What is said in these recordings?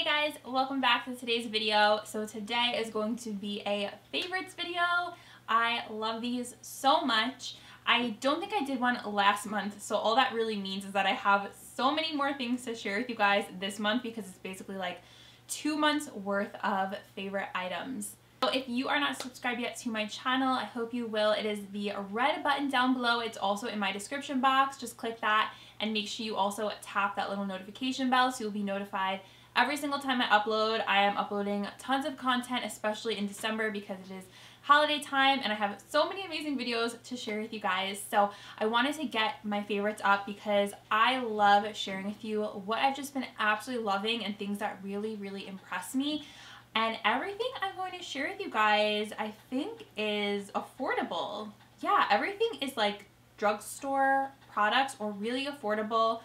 Hi guys, welcome back to today's video. So today is going to be a favorites video. I love these so much. I don't think I did one last month, so all that really means is that I have so many more things to share with you guys this month because it's basically like 2 months worth of favorite items. So if you are not subscribed yet to my channel, I hope you will. It is the red button down below. It's also in my description box. Just click that and make sure you also tap that little notification bell so you'll be notified every single time I upload. I am uploading tons of content, especially in December because it is holiday time and I have so many amazing videos to share with you guys. So I wanted to get my favorites up because I love sharing with you what I've just been absolutely loving and things that really impress me. And everything I'm going to share with you guys, I think, is affordable. Yeah, everything is like drugstore products or really affordable.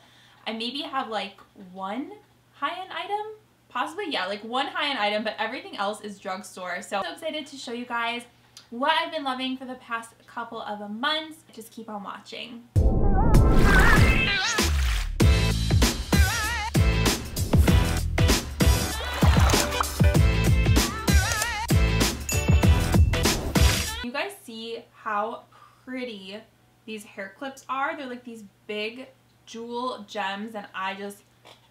I maybe have like one high-end item, possibly, yeah, like one high-end item, but everything else is drugstore. So I'm so excited to show you guys what I've been loving for the past couple of months. Just keep on watching. You guys see how pretty these hair clips are? They're like these big jewel gems and I just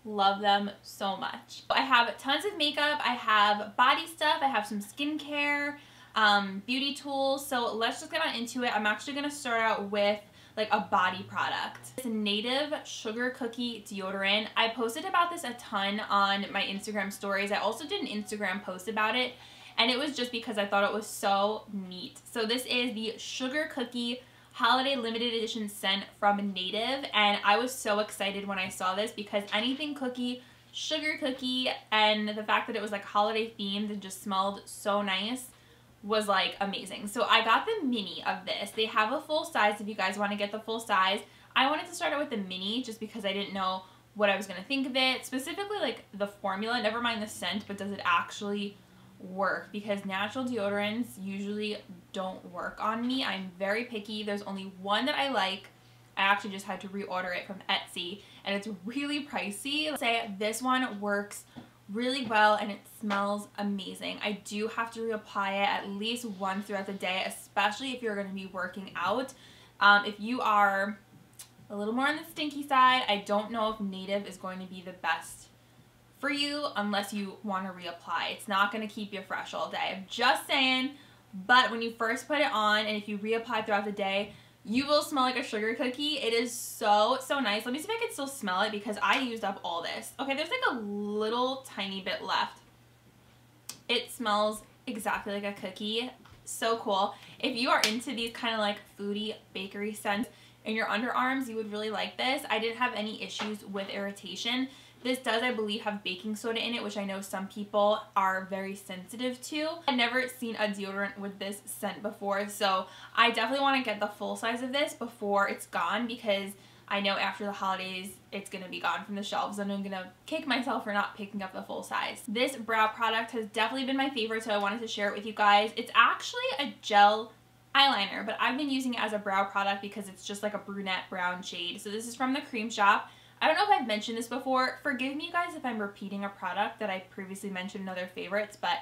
love them so much. I have tons of makeup, I have body stuff, I have some skincare, beauty tools, so let's just get on into it. I'm actually going to start out with like a body product. It's a native sugar cookie deodorant. I posted about this a ton on my Instagram stories. I also did an Instagram post about it and it was just because I thought it was so neat. So this is the Sugar Cookie Holiday Limited Edition scent from Native, and I was so excited when I saw this because anything cookie, sugar cookie, and the fact that it was like holiday themed and just smelled so nice was like amazing. So I got the mini of this. They have a full size if you guys want to get the full size. I wanted to start out with the mini just because I didn't know what I was going to think of it, specifically like the formula, never mind the scent, but does it actually work, because natural deodorants usually don't work on me. I'm very picky. There's only one that I like. I actually just had to reorder it from Etsy and it's really pricey. Let's say this one works really well and it smells amazing. I do have to reapply it at least once throughout the day, especially if you're going to be working out. If you are a little more on the stinky side, I don't know if Native is going to be the best for you unless you want to reapply. It's not going to keep you fresh all day. I'm just saying, but when you first put it on and if you reapply throughout the day, you will smell like a sugar cookie. It is so nice. Let me see if I can still smell it because I used up all this. Okay, there's like a little tiny bit left. It smells exactly like a cookie. So cool. If you are into these kind of like foodie bakery scents in your underarms, you would really like this. I didn't have any issues with irritation. This does, I believe, have baking soda in it, which I know some people are very sensitive to. I've never seen a deodorant with this scent before, so I definitely want to get the full size of this before it's gone because I know after the holidays it's going to be gone from the shelves and I'm going to kick myself for not picking up the full size. This brow product has definitely been my favorite, so I wanted to share it with you guys. It's actually a gel eyeliner, but I've been using it as a brow product because it's just like a brunette brown shade. So this is from the Cream Shop. I don't know if I've mentioned this before. Forgive me guys if I'm repeating a product that I previously mentioned in other favorites, but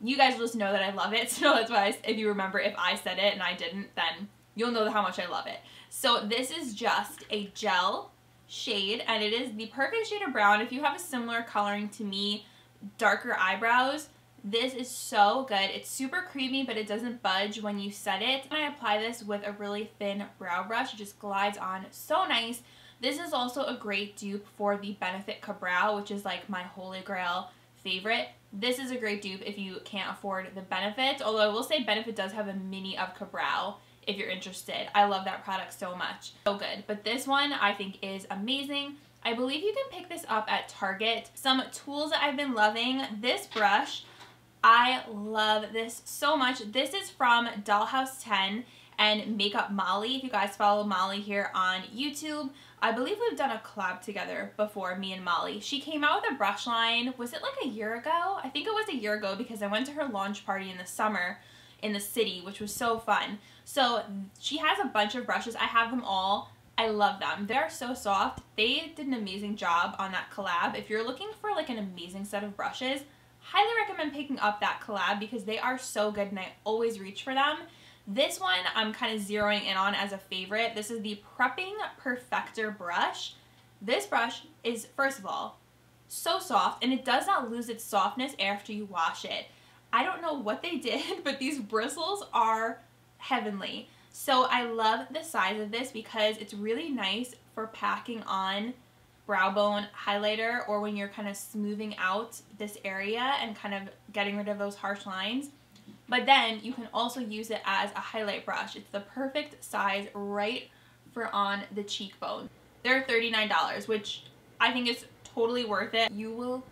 you guys will just know that I love it. So that's why if you remember, if I said it and I didn't, then you'll know how much I love it. So this is just a gel shade and it is the perfect shade of brown. If you have a similar coloring to me, darker eyebrows, this is so good. It's super creamy, but it doesn't budge when you set it. And I apply this with a really thin brow brush. It just glides on so nice. This is also a great dupe for the Benefit Ka-Brow, which is like my holy grail favorite. This is a great dupe if you can't afford the Benefit, although I will say Benefit does have a mini of Ka-Brow if you're interested. I love that product so much. So good. But this one I think is amazing. I believe you can pick this up at Target. Some tools that I've been loving. This brush, I love this so much. This is from Dollhouse 10 and Makeup Molly. If you guys follow Molly here on YouTube, I believe we've done a collab together before, me and Molly. She came out with a brush line, was it like a year ago? I think it was a year ago because I went to her launch party in the summer in the city, which was so fun. So she has a bunch of brushes. I have them all. I love them. They are so soft. They did an amazing job on that collab. If you're looking for like an amazing set of brushes, highly recommend picking up that collab because they are so good and I always reach for them. This one I'm kind of zeroing in on as a favorite. This is the Prepping Perfector brush. This brush is, first of all, so soft and it does not lose its softness after you wash it. I don't know what they did, but these bristles are heavenly. So I love the size of this because it's really nice for packing on brow bone highlighter or when you're kind of smoothing out this area and kind of getting rid of those harsh lines. But then you can also use it as a highlight brush. It's the perfect size right for on the cheekbone. They're $39, which I think is totally worth it. You will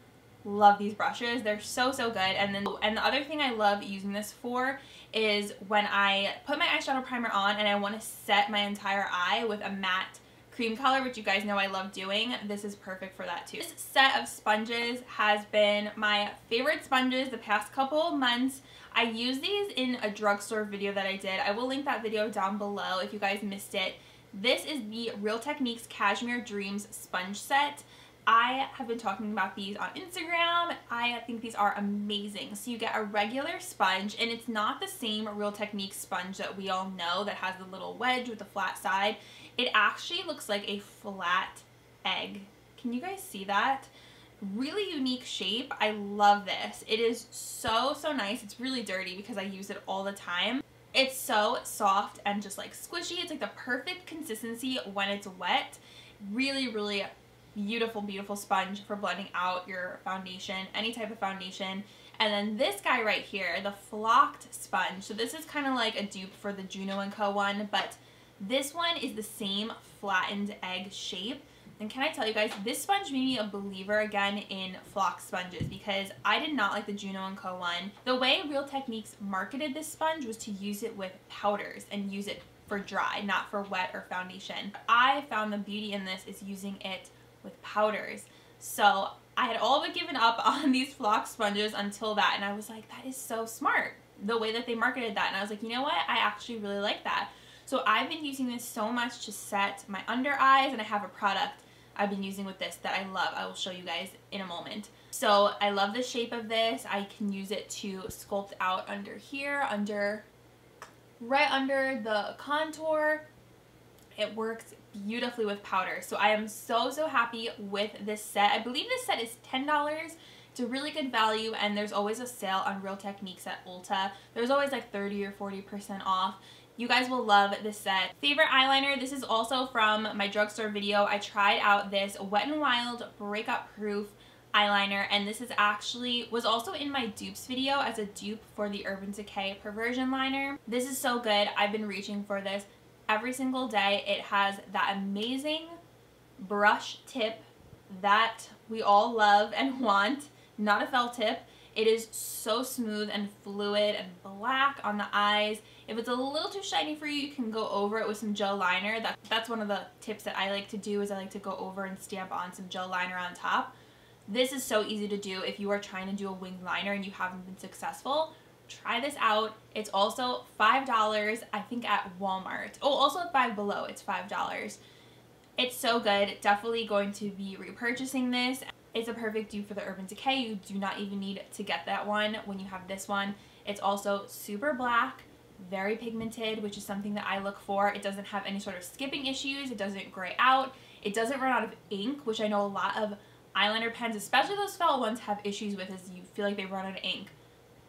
love these brushes. They're so good. And the other thing I love using this for is when I put my eyeshadow primer on and I want to set my entire eye with a matte cream color, which you guys know I love doing. This is perfect for that too. This set of sponges has been my favorite sponges the past couple of months. I used these in a drugstore video that I did. I will link that video down below if you guys missed it. This is the Real Techniques Cashmere Dreams sponge set. I have been talking about these on Instagram. I think these are amazing. So you get a regular sponge, and it's not the same Real Techniques sponge that we all know that has the little wedge with the flat side. It actually looks like a flat egg. Can you guys see that? Really unique shape. I love this. It is so nice. It's really dirty because I use it all the time. It's so soft and just like squishy. It's like the perfect consistency when it's wet. Really beautiful sponge for blending out your foundation, any type of foundation. And then this guy right here, the flocked sponge. So this is kind of like a dupe for the Juno & Co one, but this one is the same flattened egg shape. And can I tell you guys, this sponge made me a believer again in flocked sponges because I did not like the Juno & Co one. The way Real Techniques marketed this sponge was to use it with powders and use it for dry, not for wet or foundation. I found the beauty in this is using it with powders. So I had all but given up on these flock sponges until that, and I was like, that is so smart, the way that they marketed that. And I was like, you know what, I actually really like that. So I've been using this so much to set my under eyes, and I have a product I've been using with this that I love. I will show you guys in a moment. So I love the shape of this. I can use it to sculpt out under here, right under the contour. It works beautifully with powder. So I am so happy with this set. I believe this set is $10. It's a really good value, and there's always a sale on Real Techniques at Ulta. There's always like 30 or 40% off. You guys will love this set. Favorite eyeliner, this is also from my drugstore video. I tried out this Wet n Wild Breakup Proof eyeliner, and this was also in my dupes video as a dupe for the Urban Decay Perversion liner. This is so good. I've been reaching for this every single day. It has that amazing brush tip that we all love and want, not a felt tip. It is so smooth and fluid and black on the eyes. If it's a little too shiny for you, you can go over it with some gel liner. That's one of the tips that I like to do, is I like to go over and stamp on some gel liner on top. This is so easy to do if you are trying to do a winged liner and you haven't been successful. Try this out. It's also $5, I think, at Walmart. Oh, also at Five Below, it's $5. It's so good. Definitely going to be repurchasing this. It's a perfect dupe for the Urban Decay. You do not even need to get that one when you have this one. It's also super black, very pigmented, which is something that I look for. It doesn't have any sort of skipping issues. It doesn't gray out. It doesn't run out of ink, which I know a lot of eyeliner pens, especially those felt ones, have issues with, is you feel like they run out of ink.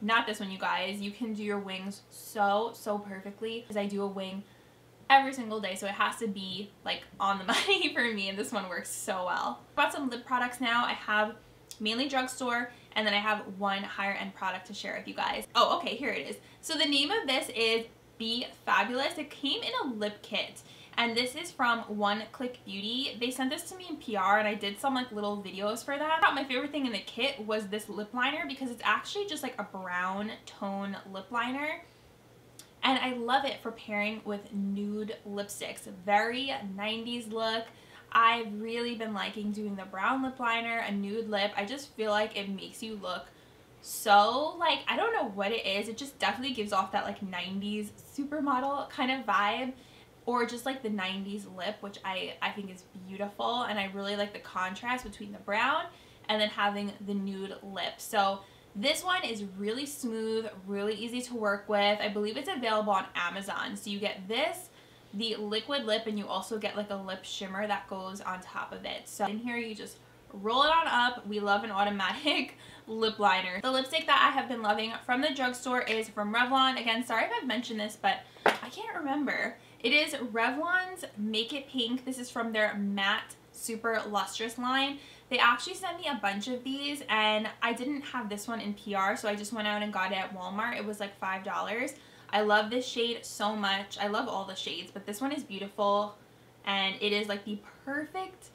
Not this one, you guys. You can do your wings so perfectly, because I do a wing every single day, so it has to be like on the money for me, and this one works so well. I've got some lip products now. I have mainly drugstore, and then I have one higher end product to share with you guys. Oh, okay, here it is. So the name of this is Be Fabulous. It came in a lip kit, and this is from One Click Beauty. They sent this to me in PR, and I did some like little videos for that. My favorite thing in the kit was this lip liner, because it's actually just like a brown tone lip liner. And I love it for pairing with nude lipsticks. Very 90s look. I've really been liking doing the brown lip liner, a nude lip. I just feel like it makes you look so, like, I don't know what it is. It just definitely gives off that like 90s supermodel kind of vibe. or just like the 90s lip, which I think is beautiful, and I really like the contrast between the brown and then having the nude lip. So this one is really smooth, really easy to work with. I believe it's available on Amazon. So you get this, the liquid lip, and you also get like a lip shimmer that goes on top of it. So in here you just roll it on up. We love an automatic lip liner. The lipstick that I have been loving from the drugstore is from Revlon. Again, sorry if I've mentioned this, but I can't remember. It is Revlon's Make It Pink. This is from their matte super lustrous line. They actually sent me a bunch of these, and I didn't have this one in PR, so I just went out and got it at Walmart. It was like $5. I love this shade so much. I love all the shades, but this one is beautiful, and it is like the perfect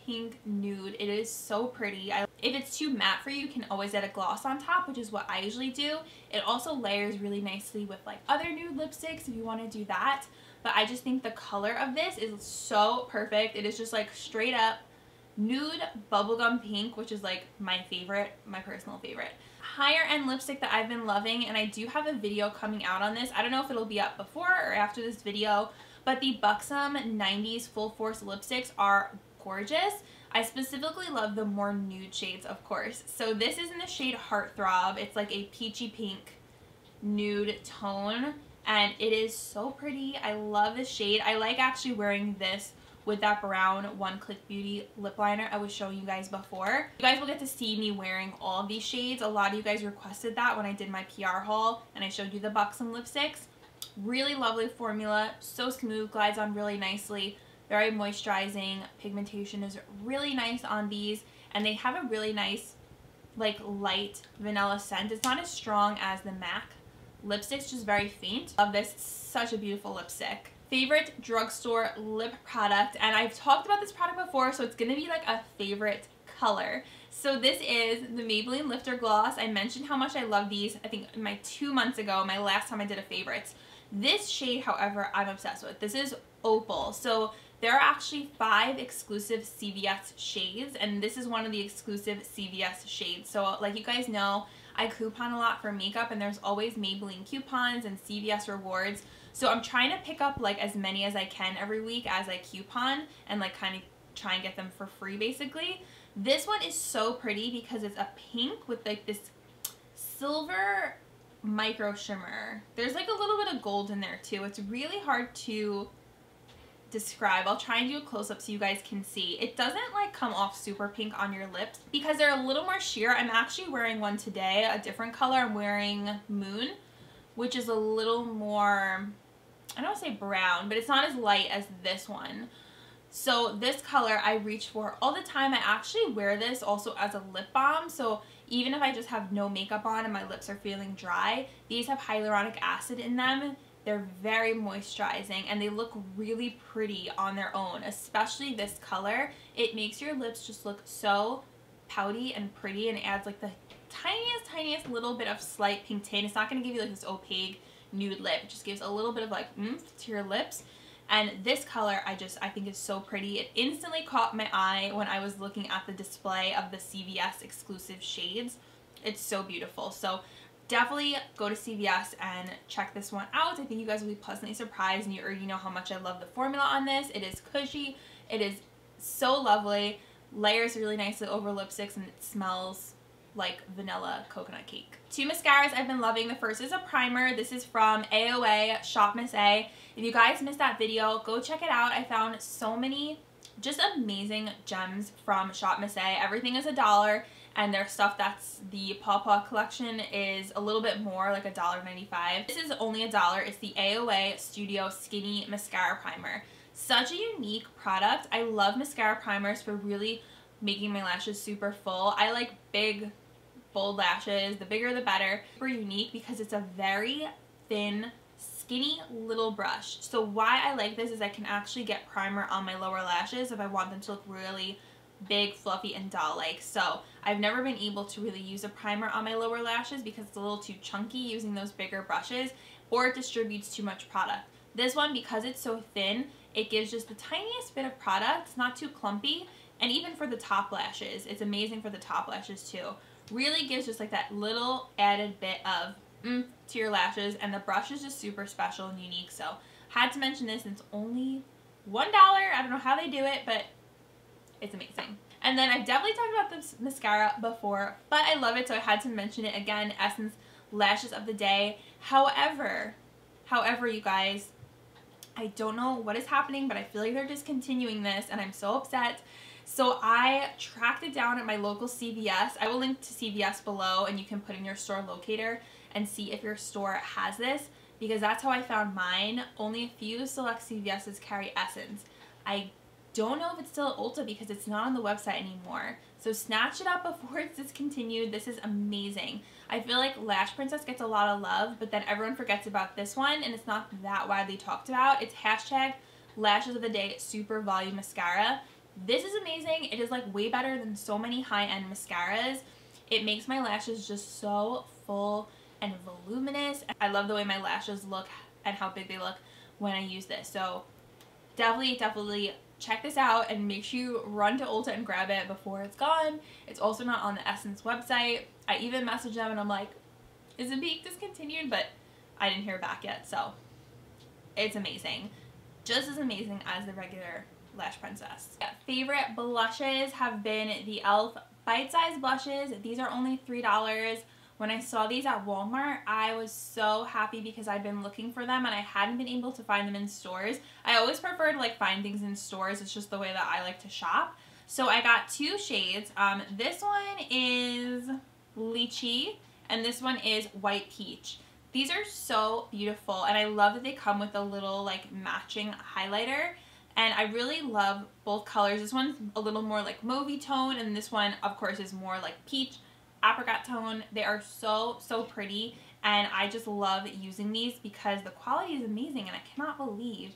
pink nude. It is so pretty. If it's too matte for you, you can always add a gloss on top, which is what I usually do. It also layers really nicely with like other nude lipsticks if you want to do that. But I just think the color of this is so perfect. It is just like straight up nude bubblegum pink, which is like my favorite, my personal favorite. Higher end lipstick that I've been loving, and I do have a video coming out on this. I don't know if it'll be up before or after this video, but the Buxom 90s Full Force lipsticks are gorgeous. I specifically love the more nude shades, of course. So this is in the shade Heartthrob. It's like a peachy pink nude tone, and it is so pretty. I love this shade. I like actually wearing this with that brown One Click Beauty lip liner I was showing you guys before. You guys will get to see me wearing all of these shades. A lot of you guys requested that when I did my PR haul and I showed you the Buxom lipsticks. Really lovely formula, so smooth, glides on really nicely, very moisturizing. Pigmentation is really nice on these, and they have a really nice like light vanilla scent. It's not as strong as the MAC lipsticks, just very faint. Love this, such a beautiful lipstick. Favorite drugstore lip product, and I've talked about this product before, so it's gonna be like a favorite color. So this is the Maybelline Lifter Gloss. I mentioned how much I love these, I think 2 months ago, my last time I did a favorites. This shade, however, I'm obsessed with. This is Opal. So there are actually 5 exclusive CVS shades, and this is one of the exclusive CVS shades. So like you guys know, I coupon a lot for makeup, and there's always Maybelline coupons and CVS rewards. So I'm trying to pick up like as many as I can every week as I coupon, and like kind of try and get them for free basically. This one is so pretty because it's a pink with like this silver micro shimmer. There's like a little bit of gold in there too. It's really hard to describe. I'll try and do a close-up so you guys can see. It doesn't like come off super pink on your lips because they're a little more sheer. I'm actually wearing one today, a different color. I'm wearing Moon, which is a little more, I don't want to say brown, but it's not as light as this one. So this color I reach for all the time. I actually wear this also as a lip balm. So even if I just have no makeup on and my lips are feeling dry, these have hyaluronic acid in them. They're very moisturizing, and they look really pretty on their own, especially this color. It makes your lips just look so pouty and pretty, and adds like the tiniest little bit of slight pink tint. It's not going to give you like this opaque nude lip. It just gives a little bit of like oomph to your lips. And this color I think is so pretty. It instantly caught my eye when I was looking at the display of the CVS exclusive shades. It's so beautiful. So definitely go to CVS and check this one out. I think you guys will be pleasantly surprised, and you already know how much I love the formula on this. It is cushy. It is so lovely. Layers really nicely over lipsticks, and it smells like vanilla coconut cake. 2 mascaras I've been loving. The first is a primer. This is from AOA Shop Miss A. If you guys missed that video, go check it out. I found so many just amazing gems from Shop Miss A. Everything is $1, and their stuff that's the Paw Paw collection is a little bit more, like $1.95. This is only $1. It's the AOA Studio Skinny Mascara Primer. Such a unique product. I love mascara primers for really making my lashes super full. I like big, bold lashes. The bigger the better. Super unique because it's a very thin, skinny little brush. So why I like this is I can actually get primer on my lower lashes if I want them to look really big, fluffy, and doll-like. So I've never been able to really use a primer on my lower lashes because it's a little too chunky using those bigger brushes, or it distributes too much product. This one, because it's so thin, it gives just the tiniest bit of product. It's not too clumpy, and even for the top lashes, it's amazing for the top lashes too. Really gives just like that little added bit of to your lashes, and the brush is just super special and unique, so Had to mention this, and it's only $1. I don't know how they do it, but it's amazing. And then I've definitely talked about this mascara before, but I love it, so I had to mention it again. Essence Lashes of the Day. However, you guys, I don't know what is happening, but I feel like they're discontinuing this, and I'm so upset. So I tracked it down at my local CVS. I will link to CVS below, and you can put in your store locator and see if your store has this, because that's how I found mine. Only a few select CVS's carry Essence. I don't know if it's still at Ulta because it's not on the website anymore. So snatch it up before it's discontinued. This is amazing. I feel like Lash Princess gets a lot of love, but then everyone forgets about this one, and it's not that widely talked about. It's hashtag Lashes of the Day Super Volume Mascara. This is amazing. It is like way better than so many high-end mascaras. It makes my lashes just so full and voluminous. I love the way my lashes look and how big they look when I use this. So definitely check this out, and make sure you run to Ulta and grab it before it's gone. It's also not on the Essence website. I even messaged them and I'm like, is it being discontinued? But I didn't hear back yet, so it's amazing. Just as amazing as the regular Lash Princess. Favorite blushes have been the e.l.f. Bite Size blushes. These are only $3. When I saw these at Walmart, I was so happy because I'd been looking for them and I hadn't been able to find them in stores. I always prefer to like find things in stores. It's just the way that I like to shop. So I got two shades. This one is Lychee and this one is White Peach. These are so beautiful, and I love that they come with a little like matching highlighter. And I really love both colors. This one's a little more like mauvey tone, and this one, of course, is more like peach, apricot tone. They are so pretty, and I just love using these because the quality is amazing, and I cannot believe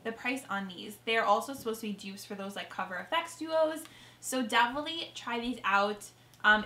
the price on these. They are also supposed to be dupes for those like Cover FX duos, so definitely try these out.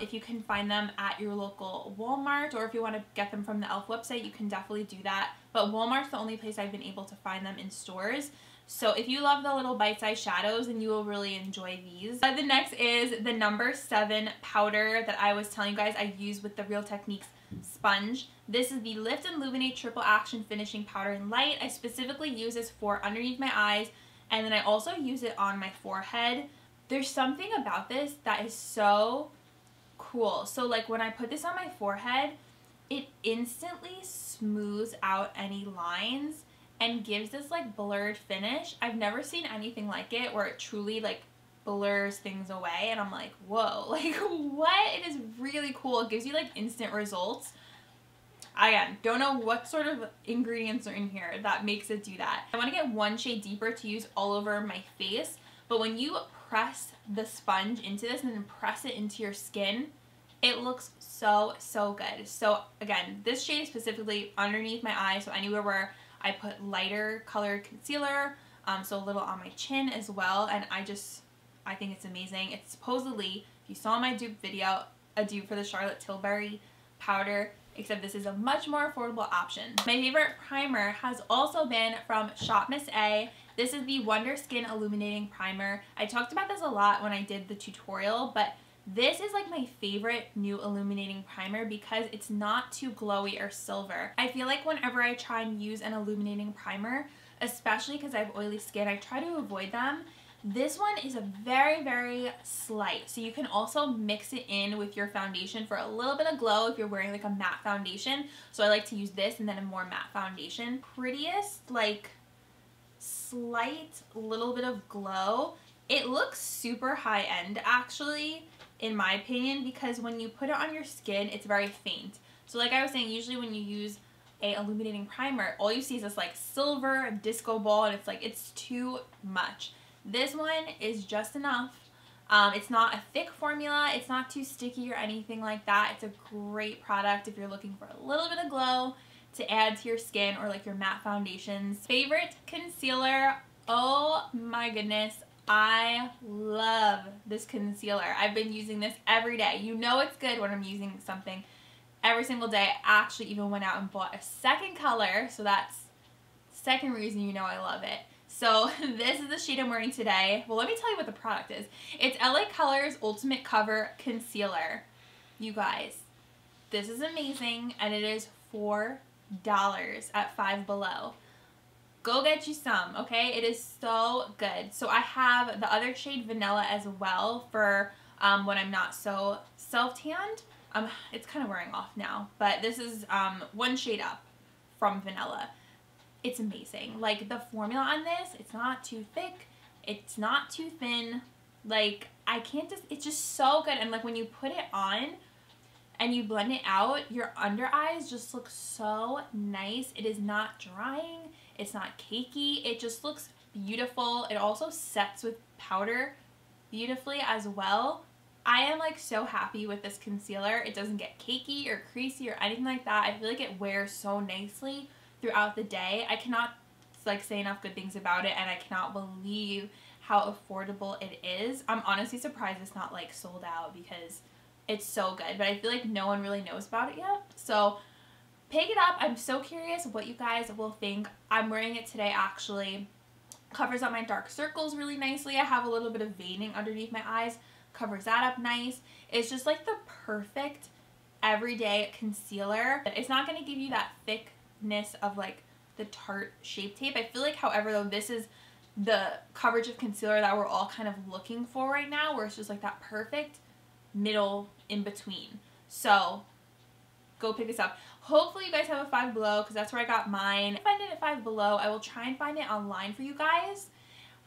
If you can find them at your local Walmart, or if you want to get them from the e.l.f. website, you can definitely do that. But Walmart's the only place I've been able to find them in stores. So if you love the little bite-sized shadows, then you will really enjoy these. The next is the number 7 powder that I was telling you guys I use with the Real Techniques sponge. This is the Lift and Illuminate Triple Action Finishing Powder in Light. I specifically use this for underneath my eyes, and then I also use it on my forehead. There's something about this that is so cool. So like when I put this on my forehead, it instantly smooths out any lines and gives this like blurred finish. I've never seen anything like it where it truly like blurs things away, and I'm like, whoa, like what? It is really cool. It gives you like instant results. Again, don't know what sort of ingredients are in here that makes it do that. I want to get one shade deeper to use all over my face, but when you press the sponge into this and then press it into your skin, it looks so good. So again, this shade is specifically underneath my eye, so anywhere where I put lighter colored concealer, so a little on my chin as well, and I think it's amazing. It's supposedly, if you saw my dupe video, a dupe for the Charlotte Tilbury powder, except this is a much more affordable option. My favorite primer has also been from Shop Miss A. This is the Wonder Skin Illuminating Primer. I talked about this a lot when I did the tutorial, but this is like my favorite new illuminating primer because it's not too glowy or silver. I feel like whenever I try and use an illuminating primer, especially because I have oily skin, I try to avoid them. This one is a very slight, so you can also mix it in with your foundation for a little bit of glow if you're wearing like a matte foundation. So I like to use this and then a more matte foundation. Prettiest, like slight little bit of glow. It looks super high-end actually, in my opinion, because when you put it on your skin, it's very faint. So like I was saying, usually when you use a illuminating primer, all you see is this like silver disco ball, and it's like, it's too much. This one is just enough. It's not a thick formula, it's not too sticky or anything like that. It's a great product if you're looking for a little bit of glow to add to your skin or like your matte foundations. Favorite concealer, oh my goodness, I love this concealer. I've been using this every day. You know it's good when I'm using something every single day. I actually even went out and bought a second color, so that's the second reason you know I love it. So this is the shade I'm wearing today. Well, let me tell you what the product is. It's LA Colors Ultimate Cover Concealer. You guys, this is amazing, and it is $4 at Five Below. go get you some, okay? It is so good. So I have the other shade Vanilla as well for when I'm not so self-tanned. It's kind of wearing off now, but this is one shade up from Vanilla. It's amazing. Like, the formula on this, it's not too thick, it's not too thin. Like, it's just so good. And like, when you put it on and you blend it out, your under eyes just look so nice. It is not drying, it's not cakey, it just looks beautiful. It also sets with powder beautifully as well. I am like so happy with this concealer. It doesn't get cakey or creasy or anything like that. I feel like it wears so nicely throughout the day. I cannot like say enough good things about it, and I cannot believe how affordable it is. I'm honestly surprised it's not like sold out because it's so good, but I feel like no one really knows about it yet. So pick it up. I'm so curious what you guys will think. I'm wearing it today actually. Covers up my dark circles really nicely. I have a little bit of veining underneath my eyes. Covers that up nice. It's just like the perfect everyday concealer. It's not going to give you that thickness of like the Tarte Shape Tape. I feel like, however, though, this is the coverage of concealer that we're all kind of looking for right now, where it's just like that perfect middle in between. So go pick this up. Hopefully you guys have a Five Below, because that's where I got mine. If I find it at Five Below, I will try and find it online for you guys,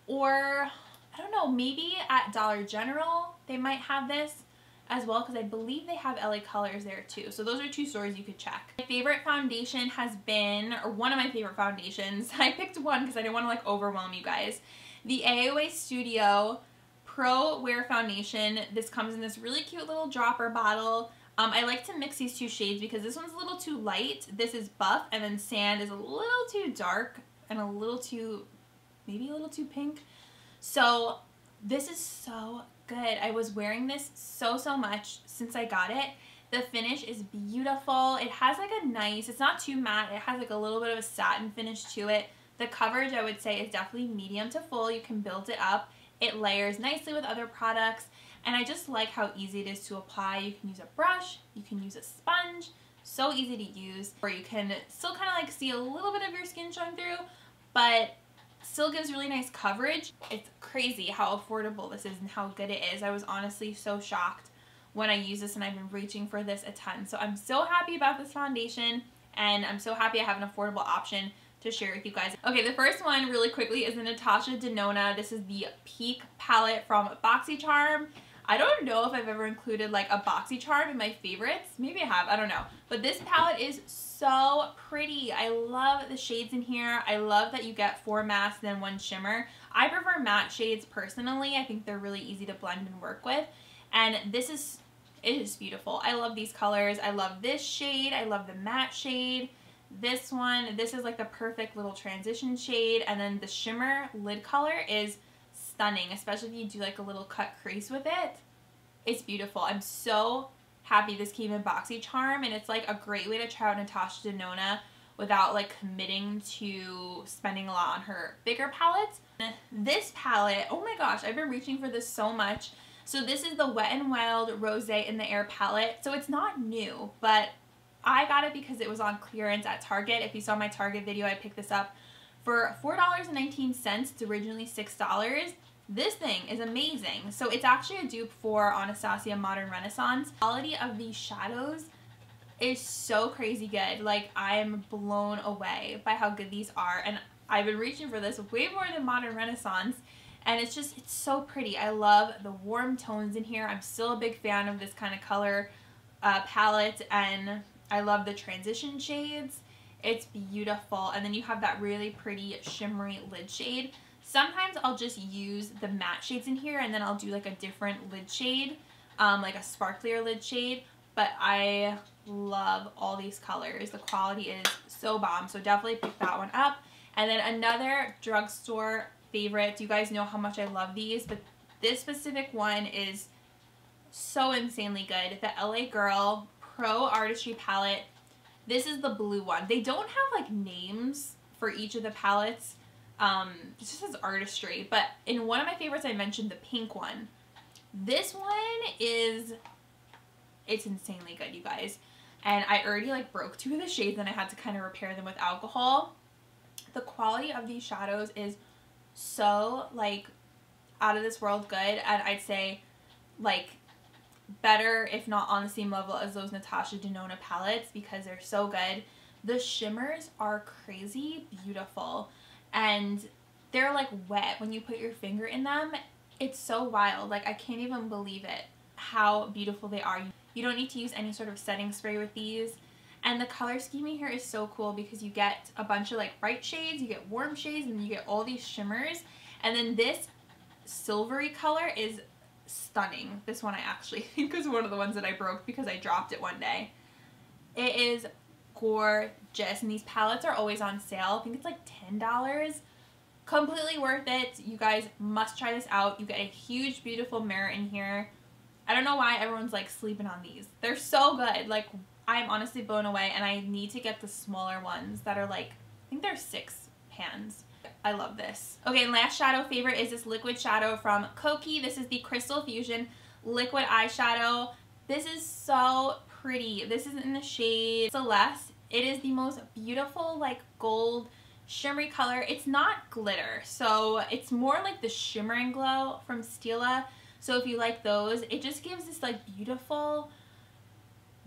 or I don't know, maybe at Dollar General they might have this as well, because I believe they have LA Colors there too. So those are two stores you could check. My favorite foundation has been, or one of my favorite foundations, I picked one because I didn't want to like overwhelm you guys, the AOA Studio Pro Wear Foundation. This comes in this really cute little dropper bottle. I like to mix these two shades because this one's a little too light. This is buff, and then sand is a little too dark and a little too, maybe a little too pink. So this is so good. I was wearing this so much since I got it. The finish is beautiful. It has like a nice, it's not too matte, it has like a little bit of a satin finish to it. The coverage, I would say, is definitely medium to full. You can build it up. It layers nicely with other products, and I just like how easy it is to apply. You can use a brush, you can use a sponge, so easy to use, or you can still kind of like see a little bit of your skin showing through, but still gives really nice coverage. It's crazy how affordable this is and how good it is. I was honestly so shocked when I used this, and I've been reaching for this a ton. So I'm so happy about this foundation, and I'm so happy I have an affordable option to share with you guys. Okay, the first one really quickly is the NATASHA DENONA. This is the Peak palette from BoxyCharm. I don't know if I've ever included like a BoxyCharm in my favorites. Maybe I have, I don't know. But this palette is so pretty. I love the shades in here. I love that you get 4 mattes and then 1 shimmer. I prefer matte shades personally. I think they're really easy to blend and work with. And it is beautiful. I love these colors. I love this shade. I love the matte shade. This one, this is like the perfect little transition shade. And then the shimmer lid color is stunning, especially if you do like a little cut crease with it. It's beautiful. I'm so happy this came in BoxyCharm, and it's like a great way to try out NATASHA DENONA without like committing to spending a lot on her bigger palettes. This palette, oh my gosh, I've been reaching for this so much. So this is the Wet n Wild Rosé in the Air palette. So it's not new, but I got it because it was on clearance at Target. If you saw my Target video, I picked this up for $4.19. It's originally $6. This thing is amazing. So it's actually a dupe for Anastasia Modern Renaissance. The quality of these shadows is so crazy good. Like, I'm blown away by how good these are. And I've been reaching for this way more than Modern Renaissance. And it's so pretty. I love the warm tones in here. I'm still a big fan of this kind of color palette. And I love the transition shades. It's beautiful. And then you have that really pretty shimmery lid shade. Sometimes I'll just use the matte shades in here, and then I'll do like a different lid shade, like a sparklier lid shade. But I love all these colors. The quality is so bomb. So definitely pick that one up. And then another drugstore favorite. You guys know how much I love these, but this specific one is so insanely good. The LA Girl Pro Artistry palette. This is the blue one. They don't have like names for each of the palettes. It just says artistry, but in one of my favorites I mentioned the pink one. This one it's insanely good, you guys. And I already like broke 2 of the shades, and I had to kind of repair them with alcohol. The quality of these shadows is so, like, out of this world good, and I'd say, like, better, if not on the same level as those NATASHA DENONA palettes, because they're so good. The shimmers are crazy beautiful, and they're like wet when you put your finger in them. It's so wild. Like, I can't even believe it how beautiful they are. You don't need to use any sort of setting spray with these. And the color scheming here is so cool because you get a bunch of like bright shades, you get warm shades, and you get all these shimmers. And then this silvery color is stunning. This one I actually think is one of the ones that I broke because I dropped it one day. It is gorgeous, and these palettes are always on sale. I think it's like $10. Completely worth it. You guys must try this out. You get a huge, beautiful mirror in here. I don't know why everyone's like sleeping on these. They're so good. Like, I'm honestly blown away, and I need to get the smaller ones that are like, I think they're 6 pans. I love this. Okay, and last shadow favorite is this liquid shadow from Koki. This is the Crystal Fusion Liquid Eyeshadow. This is so pretty. This is in the shade Celeste. It is the most beautiful, like, gold shimmery color. It's not glitter, so it's more like the Shimmer and Glow from Stila. So if you like those, it just gives this like beautiful,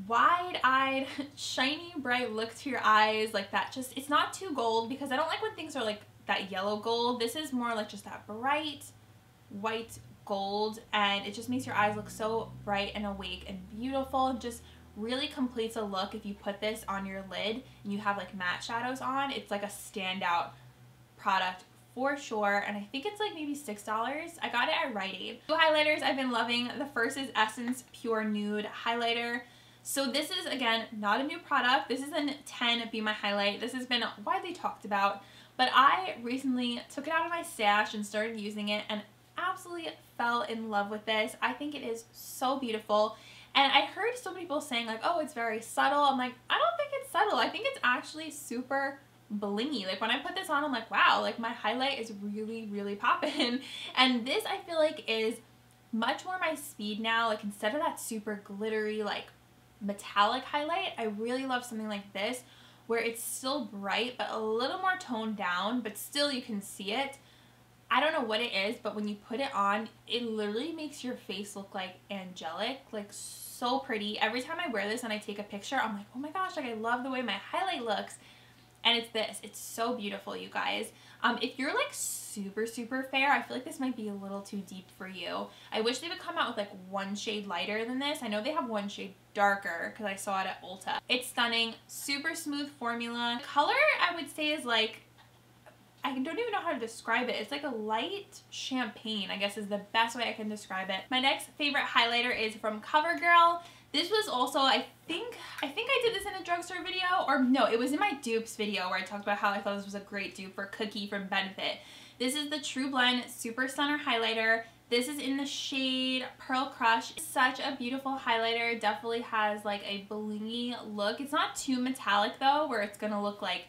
wide-eyed, shiny, bright look to your eyes. Like that, just, it's not too gold because I don't like when things are like that yellow gold. This is more like just that bright white gold, and it just makes your eyes look so bright and awake and beautiful, and just really completes a look. If you put this on your lid and you have like matte shadows on, it's like a standout product for sure. And I think it's like maybe $6. I got it at Rite Aid. Two highlighters I've been loving. The first is Essence Pure Nude Highlighter. So this is, again, not a new product. This is in 10 Be My Highlight. This has been widely talked about, but I recently took it out of my stash and started using it and absolutely fell in love with this. I think it is so beautiful. And I heard so many people saying like, oh, it's very subtle. I'm like, I don't think it's subtle. I think it's actually super blingy. Like when I put this on, I'm like, wow, like my highlight is really, really popping. And this I feel like is much more my speed now. Like instead of that super glittery, like metallic highlight, I really love something like this where it's still bright but a little more toned down, but still you can see it. I don't know what it is, but when you put it on, it literally makes your face look like angelic, like so pretty. Every time I wear this and I take a picture, I'm like, oh my gosh, like I love the way my highlight looks. And it's this. It's so beautiful, you guys. If you're like super, super fair, I feel like this might be a little too deep for you. I wish they would come out with like one shade lighter than this. I know they have one shade darker because I saw it at Ulta. It's stunning. Super smooth formula. Color, I would say, is like, I don't even know how to describe it. It's like a light champagne, I guess is the best way I can describe it. My next favorite highlighter is from CoverGirl. This was also, I think I did this in a drugstore video, or no, it was in my dupes video where I talked about how I thought this was a great dupe for Cookie from Benefit. This is the True Blend Super Stunner Highlighter. This is in the shade Pearl Crush. It's such a beautiful highlighter. It definitely has like a blingy look. It's not too metallic though, where it's gonna look like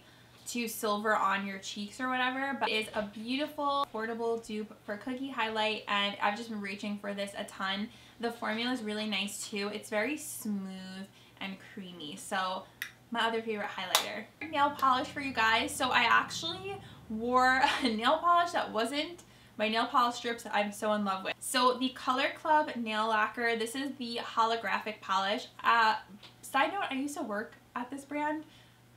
too silver on your cheeks or whatever, but it's a beautiful, affordable dupe for Cookie highlight, and I've just been reaching for this a ton. The formula is really nice too. It's very smooth and creamy. So my other favorite highlighter. Nail polish for you guys. So I actually wore a nail polish that wasn't my nail polish strips that I'm so in love with. So the Color Club nail lacquer. This is the holographic polish. Side note, I used to work at this brand.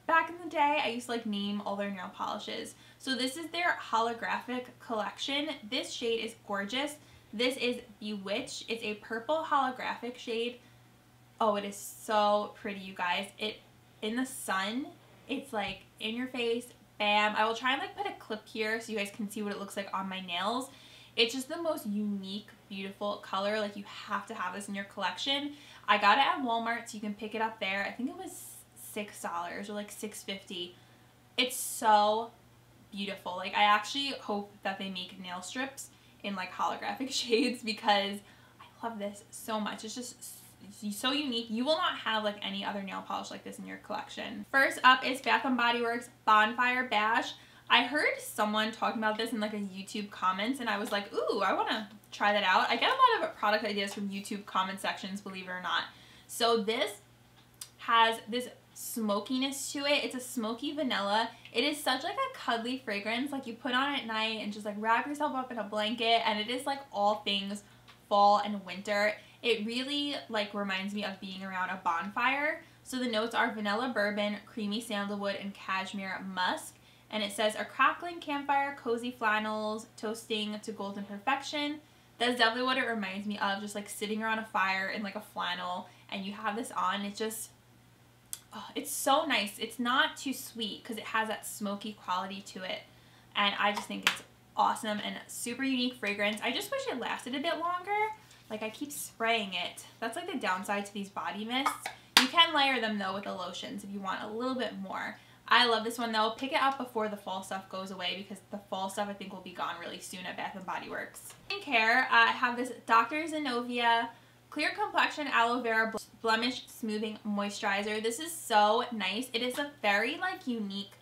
Back in the day, I used to like name all their nail polishes. So this is their holographic collection. This shade is gorgeous. This is Bewitched. It's a purple holographic shade. Oh, it is so pretty, you guys. It, in the sun, it's like in your face, bam. I will try and like put a clip here so you guys can see what it looks like on my nails. It's just the most unique, beautiful color. Like you have to have this in your collection. I got it at Walmart, so you can pick it up there. I think it was $6 or like $6.50. It's so beautiful. Like I actually hope that they make nail strips in like holographic shades because I love this so much. It's just so unique. You will not have like any other nail polish like this in your collection. First up is Bath & Body Works Bonfire Bash. I heard someone talking about this in like a YouTube comments, and I was like, ooh, I want to try that out. I get a lot of product ideas from YouTube comment sections, believe it or not. So this has this smokiness to it. It's a smoky vanilla. It is such like a cuddly fragrance, like you put on at night and just like wrap yourself up in a blanket, and it is like all things fall and winter. It really like reminds me of being around a bonfire. So the notes are vanilla bourbon, creamy sandalwood, and cashmere musk. And it says a crackling campfire, cozy flannels, toasting to golden perfection. That's definitely what it reminds me of, just like sitting around a fire in like a flannel and you have this on. It's just, oh, it's so nice. It's not too sweet because it has that smoky quality to it. And I just think it's awesome and super unique fragrance. I just wish it lasted a bit longer. Like I keep spraying it. That's like the downside to these body mists. You can layer them though with the lotions if you want a little bit more. I love this one though. Pick it up before the fall stuff goes away because the fall stuff I think will be gone really soon at Bath & Body Works. Skincare, I have this Dr. Zenovia Clear Complexion Aloe Vera Blemish Smoothing Moisturizer. This is so nice. It is a very like unique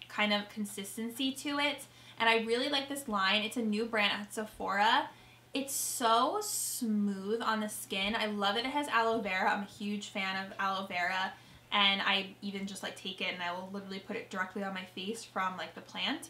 kind of consistency to it, and I really like this line. It's a new brand at Sephora. It's so smooth on the skin. I love that it has aloe vera. I'm a huge fan of aloe vera, and I even just like take it and I will literally put it directly on my face from like the plant.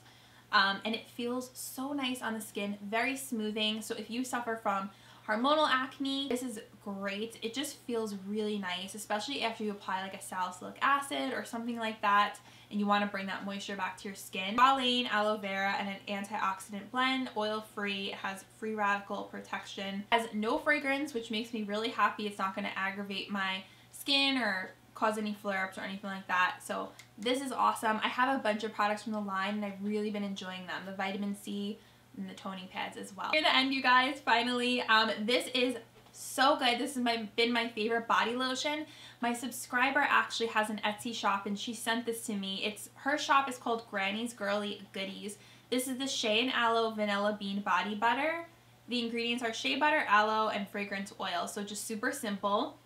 And it feels so nice on the skin, very smoothing. So if you suffer from hormonal acne, this is great. It just feels really nice, especially after you apply like a salicylic acid or something like that and you want to bring that moisture back to your skin. Squalane, aloe vera, and an antioxidant blend, oil-free, it has free radical protection. It has no fragrance, which makes me really happy. It's not going to aggravate my skin or cause any flare-ups or anything like that. So this is awesome. I have a bunch of products from the line and I've really been enjoying them. The vitamin C and the toning pads as well. Near the end, you guys, finally. This is so good. This has been my favorite body lotion. My subscriber actually has an Etsy shop and she sent this to me. Her shop is called Granny's Girly Goodies. This is the Shea and Aloe Vanilla Bean Body Butter. The ingredients are shea butter, aloe, and fragrance oil. So just super simple.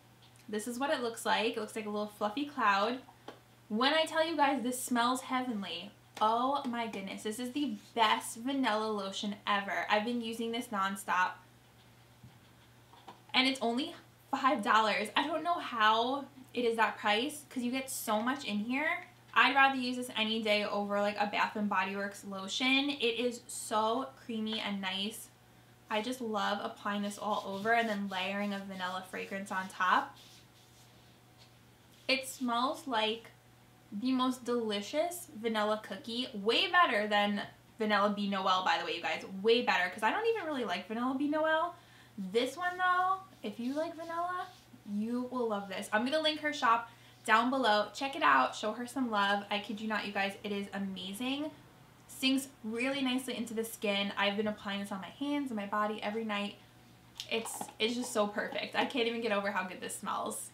This is what it looks like. It looks like a little fluffy cloud. When I tell you guys this smells heavenly, oh my goodness, this is the best vanilla lotion ever. I've been using this nonstop and it's only $5. I don't know how it is that price because you get so much in here. I'd rather use this any day over like a Bath & Body Works lotion. It is so creamy and nice. I just love applying this all over and then layering a vanilla fragrance on top. It smells like the most delicious vanilla cookie. Way better than Vanilla Bee Noel, by the way, you guys. Way better, because I don't even really like Vanilla Bee Noel. This one, though, if you like vanilla, you will love this. I'm going to link her shop down below. Check it out. Show her some love. I kid you not, you guys. It is amazing. Sinks really nicely into the skin. I've been applying this on my hands and my body every night. It's just so perfect. I can't even get over how good this smells.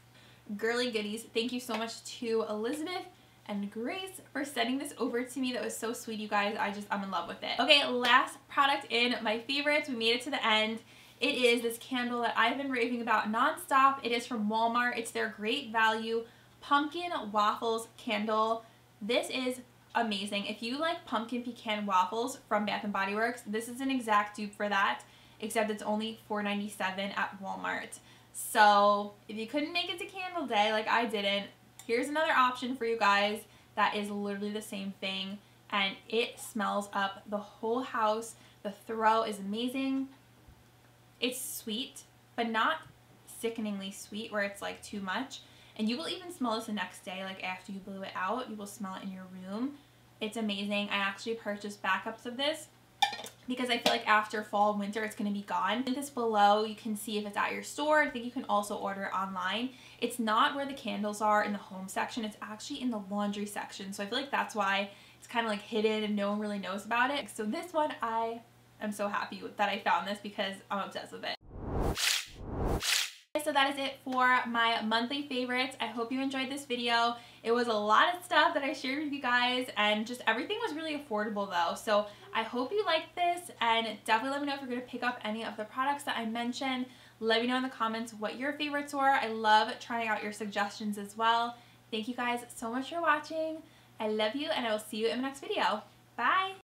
Girly Goodies, thank you so much to Elizabeth and Grace for sending this over to me. That was so sweet, you guys. I'm in love with it. Okay, last product in my favorites. We made it to the end. It is this candle that I've been raving about nonstop. It is from Walmart. It's their Great Value Pumpkin Waffles candle. This is amazing. If you like pumpkin pecan waffles from Bath & Body Works, this is an exact dupe for that, except it's only $4.97 at Walmart. So if you couldn't make it to candle day like I didn't, here's another option for you guys that is literally the same thing, and it smells up the whole house. The throw is amazing. It's sweet, but not sickeningly sweet where it's like too much. And you will even smell this the next day, like after you blew it out. You will smell it in your room. It's amazing. I actually purchased backups of this because I feel like after fall, winter, it's going to be gone. Link this below. You can see if it's at your store. I think you can also order it online. It's not where the candles are in the home section. It's actually in the laundry section. So I feel like that's why it's kind of like hidden and no one really knows about it. So this one, I am so happy that I found this because I'm obsessed with it. So that is it for my monthly favorites. I hope you enjoyed this video. It was a lot of stuff that I shared with you guys, and just everything was really affordable though. So I hope you liked this, and definitely let me know if you're going to pick up any of the products that I mentioned. Let me know in the comments what your favorites were. I love trying out your suggestions as well. Thank you guys so much for watching. I love you, and I will see you in the next video. Bye!